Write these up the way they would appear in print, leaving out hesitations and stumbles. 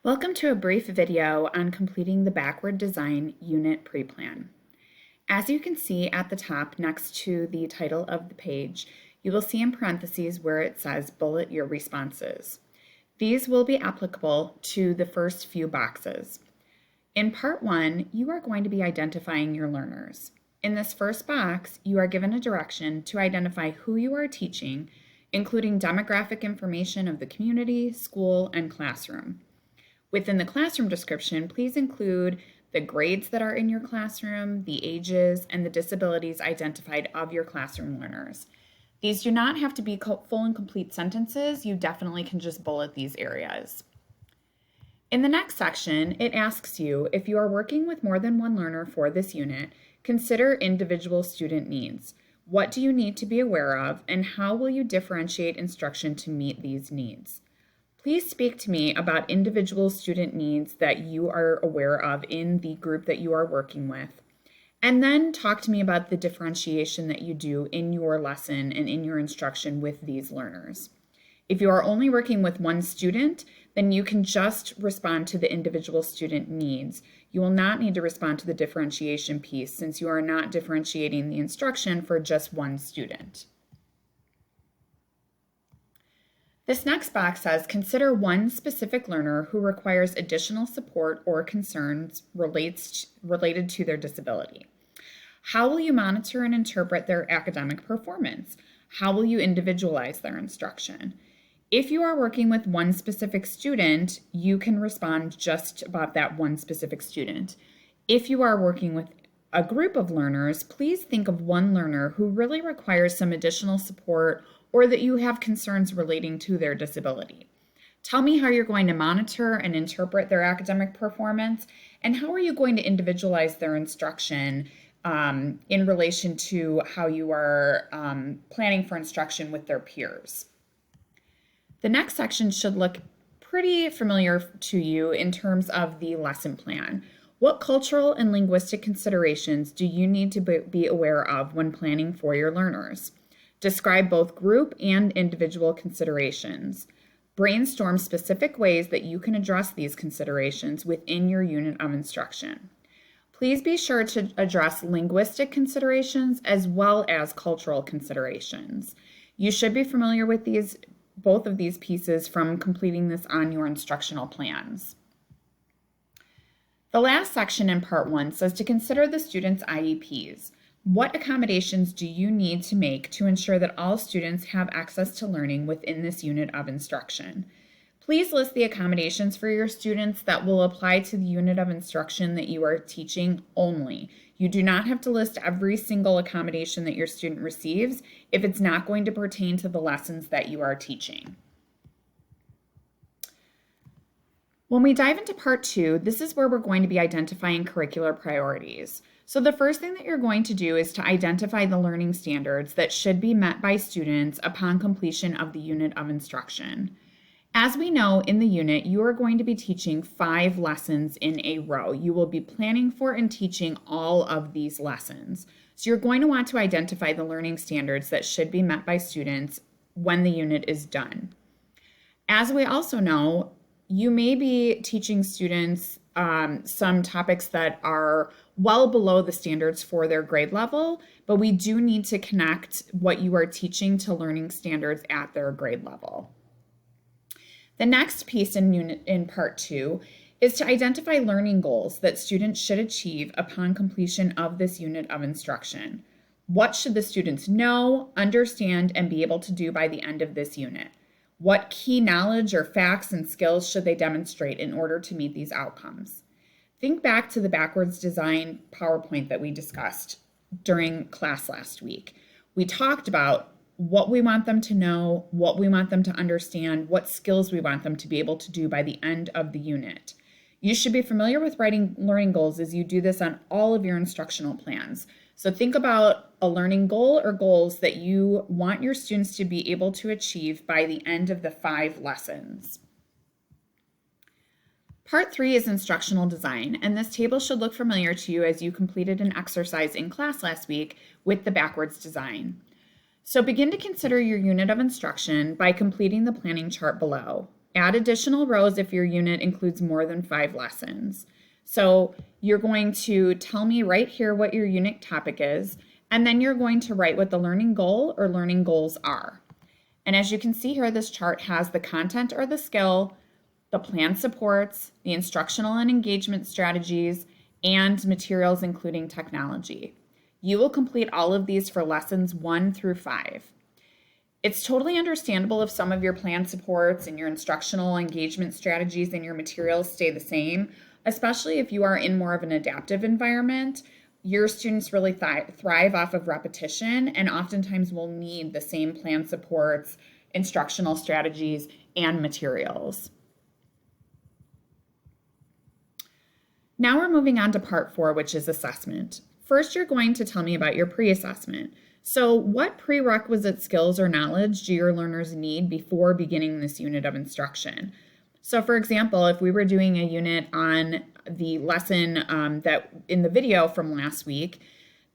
Welcome to a brief video on completing the backward design unit pre-plan. As you can see at the top next to the title of the page, you will see in parentheses where it says bullet your responses. These will be applicable to the first few boxes. In part 1, you are going to be identifying your learners. In this first box, you are given a direction to identify who you are teaching, including demographic information of the community, school, and classroom. Within the classroom description, please include the grades that are in your classroom, the ages, and the disabilities identified of your classroom learners. These do not have to be full and complete sentences. You definitely can just bullet these areas. In the next section, it asks you, if you are working with more than one learner for this unit, consider individual student needs. What do you need to be aware of, and how will you differentiate instruction to meet these needs? Please speak to me about individual student needs that you are aware of in the group that you are working with. And then talk to me about the differentiation that you do in your lesson and in your instruction with these learners. If you are only working with one student, then you can just respond to the individual student needs. You will not need to respond to the differentiation piece since you are not differentiating the instruction for just one student. This next box says, consider one specific learner who requires additional support or concerns related to their disability. How will you monitor and interpret their academic performance? How will you individualize their instruction? If you are working with one specific student, you can respond just about that one specific student. If you are working with a group of learners, please think of one learner who really requires some additional support or that you have concerns relating to their disability. Tell me how you're going to monitor and interpret their academic performance, and how are you going to individualize their instruction in relation to how you are planning for instruction with their peers. The next section should look pretty familiar to you in terms of the lesson plan. What cultural and linguistic considerations do you need to be aware of when planning for your learners? Describe both group and individual considerations. Brainstorm specific ways that you can address these considerations within your unit of instruction. Please be sure to address linguistic considerations as well as cultural considerations. You should be familiar with both of these pieces from completing this on your instructional plans. The last section in part 1 says to consider the students' IEPs. What accommodations do you need to make to ensure that all students have access to learning within this unit of instruction? Please list the accommodations for your students that will apply to the unit of instruction that you are teaching only. You do not have to list every single accommodation that your student receives if it's not going to pertain to the lessons that you are teaching. When we dive into part 2, this is where we're going to be identifying curricular priorities. So the first thing that you're going to do is to identify the learning standards that should be met by students upon completion of the unit of instruction. As we know, in the unit, you are going to be teaching 5 lessons in a row. You will be planning for and teaching all of these lessons. So you're going to want to identify the learning standards that should be met by students when the unit is done. As we also know, you may be teaching students some topics that are well below the standards for their grade level, but we do need to connect what you are teaching to learning standards at their grade level. The next piece in part 2 is to identify learning goals that students should achieve upon completion of this unit of instruction. What should the students know, understand, and be able to do by the end of this unit? What key knowledge or facts and skills should they demonstrate in order to meet these outcomes? Think back to the backwards design PowerPoint that we discussed during class last week. We talked about what we want them to know, what we want them to understand, what skills we want them to be able to do by the end of the unit. You should be familiar with writing learning goals as you do this on all of your instructional plans. So think about a learning goal or goals that you want your students to be able to achieve by the end of the 5 lessons. Part 3 is instructional design, and this table should look familiar to you as you completed an exercise in class last week with the backwards design. So begin to consider your unit of instruction by completing the planning chart below. Add additional rows if your unit includes more than 5 lessons. So you're going to tell me right here what your unit topic is, and then you're going to write what the learning goal or learning goals are. And as you can see here, this chart has the content or the skill, the plan supports, the instructional and engagement strategies, and materials including technology. You will complete all of these for lessons 1 through 5. It's totally understandable if some of your plan supports and your instructional engagement strategies and your materials stay the same, especially if you are in more of an adaptive environment. Your students really thrive off of repetition and oftentimes will need the same plan supports, instructional strategies, and materials. Now we're moving on to part 4, which is assessment. First, you're going to tell me about your pre-assessment. So what prerequisite skills or knowledge do your learners need before beginning this unit of instruction? So for example, if we were doing a unit on the lesson that in the video from last week,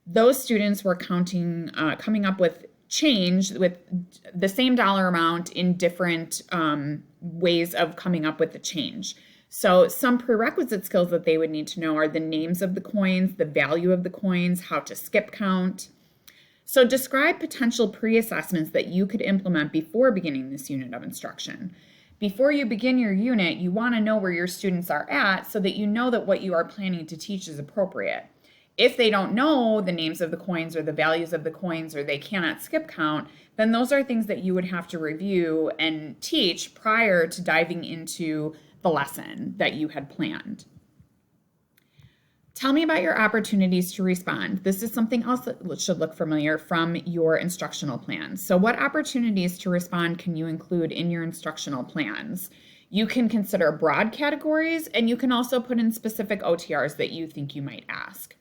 those students were coming up with change with the same dollar amount in different ways of coming up with the change. So some prerequisite skills that they would need to know are the names of the coins, the value of the coins, how to skip count. So describe potential pre-assessments that you could implement before beginning this unit of instruction. Before you begin your unit, you want to know where your students are at so that you know that what you are planning to teach is appropriate. If they don't know the names of the coins or the values of the coins or they cannot skip count, then those are things that you would have to review and teach prior to diving into the lesson that you had planned. Tell me about your opportunities to respond. This is something else that should look familiar from your instructional plans. So what opportunities to respond can you include in your instructional plans? You can consider broad categories, and you can also put in specific OTRs that you think you might ask.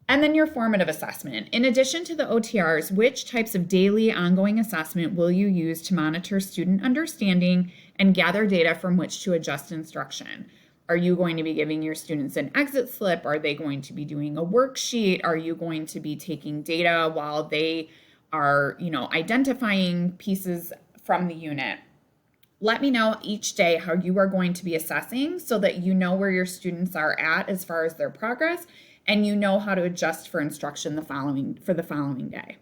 And then your formative assessment. In addition to the OTRs, which types of daily ongoing assessment will you use to monitor student understanding and gather data from which to adjust instruction? Are you going to be giving your students an exit slip? Are they going to be doing a worksheet? Are you going to be taking data while they are, identifying pieces from the unit? Let me know each day how you are going to be assessing so that you know where your students are at as far as their progress, and you know how to adjust for instruction the following day.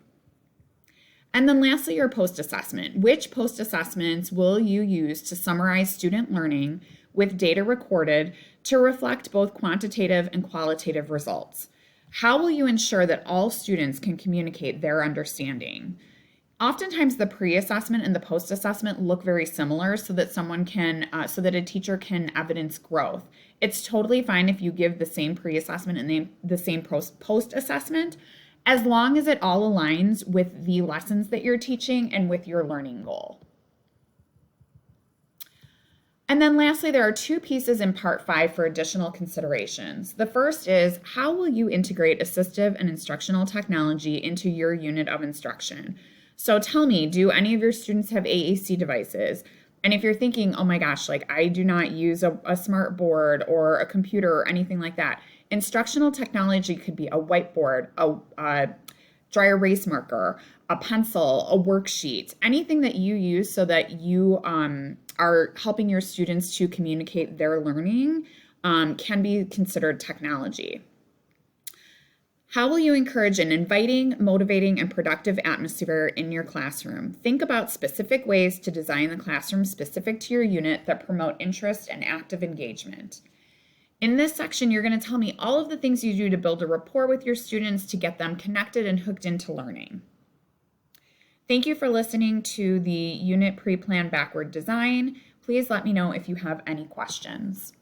And then lastly, your post-assessment. Which post-assessments will you use to summarize student learning with data recorded to reflect both quantitative and qualitative results? How will you ensure that all students can communicate their understanding? Oftentimes the pre-assessment and the post-assessment look very similar so that so that a teacher can evidence growth. It's totally fine if you give the same pre-assessment and the same post-assessment, as long as it all aligns with the lessons that you're teaching and with your learning goal. And then lastly, there are 2 pieces in part 5 for additional considerations. The first is, how will you integrate assistive and instructional technology into your unit of instruction? So tell me, do any of your students have AAC devices? And if you're thinking, oh my gosh, I do not use a smart board or a computer or anything like that, instructional technology could be a whiteboard, a dry erase marker, a pencil, a worksheet, anything that you use so that you are helping your students to communicate their learning can be considered technology. How will you encourage an inviting, motivating, and productive atmosphere in your classroom? Think about specific ways to design the classroom specific to your unit that promote interest and active engagement. In this section, you're going to tell me all of the things you do to build a rapport with your students to get them connected and hooked into learning. Thank you for listening to the Unit Pre-Plan Backward Design. Please let me know if you have any questions.